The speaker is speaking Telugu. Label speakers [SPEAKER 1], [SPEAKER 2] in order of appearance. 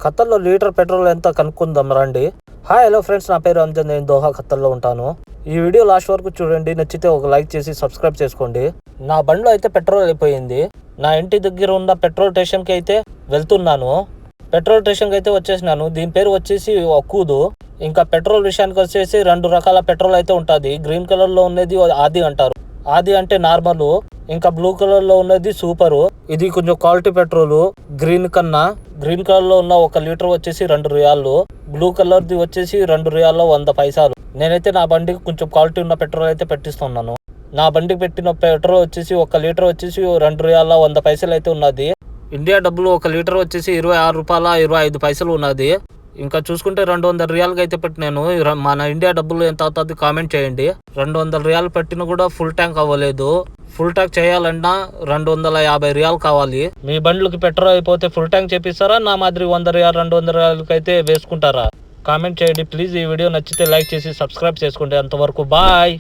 [SPEAKER 1] ఖత్తర్లో లీటర్ పెట్రోల్ ఎంత కనుక్కుందాం రండి. హాయ్ హలో ఫ్రెండ్స్, నా పేరు అంజన్. నేను దోహా ఖత్తర్లో ఉంటాను. ఈ వీడియో లాస్ట్ వరకు చూడండి. నచ్చితే ఒక లైక్ చేసి సబ్స్క్రైబ్ చేసుకోండి. నా బండిలో అయితే పెట్రోల్ అయిపోయింది. నా ఇంటి దగ్గర ఉన్న పెట్రోల్ స్టేషన్కి అయితే వెళ్తున్నాను. పెట్రోల్ స్టేషన్కి అయితే వచ్చేసినాను. దీని పేరు వచ్చేసి ఒక్కూదు. ఇంకా పెట్రోల్ విషయానికి వచ్చేసి 2 రకాల పెట్రోల్ అయితే ఉంటుంది. గ్రీన్ కలర్లో ఉన్నది ఆది అంటారు. ఆది అంటే నార్మల్. ఇంకా బ్లూ కలర్ లో ఉన్నది సూపర్. ఇది కొంచెం క్వాలిటీ పెట్రోల్. గ్రీన్ కలర్ లో ఉన్న 1 లీటర్ వచ్చేసి 2 రియాలు. బ్లూ కలర్ ది వచ్చేసి 2 రియాల్లో 100 పైసలు. నేనైతే నా బండికి కొంచెం క్వాలిటీ ఉన్న పెట్రోల్ అయితే పెట్టిస్తున్నాను. నా బండికి పెట్టిన పెట్రోల్ వచ్చేసి 1 లీటర్ వచ్చేసి 2 రియాల 100 పైసలు అయితే ఉన్నది. ఇండియా డబ్బులు 1 లీటర్ వచ్చేసి 26 రూపాయల 25 పైసలు ఉన్నది. ఇంకా చూసుకుంటే 200 రియాల్కి అయితే పెట్టినాను. మన ఇండియా డబ్బులు ఎంత అవుతుంది కామెంట్ చేయండి. 200 రియాలు పెట్టినా కూడా ఫుల్ ట్యాంక్ అవ్వలేదు. ఫుల్ ట్యాంక్ చేయాలన్నా 250 రియాలు కావాలి. మీ బండ్లకి పెట్రోల్ అయిపోతే ఫుల్ ట్యాంక్ చేపిస్తారా? నా మాదిరి 100 రియాలు 200 రియాలకి అయితే వేసుకుంటారా? కామెంట్ చేయండి ప్లీజ్. ఈ వీడియో నచ్చితే లైక్ చేసి సబ్స్క్రైబ్ చేసుకోండి. అంతవరకు బాయ్.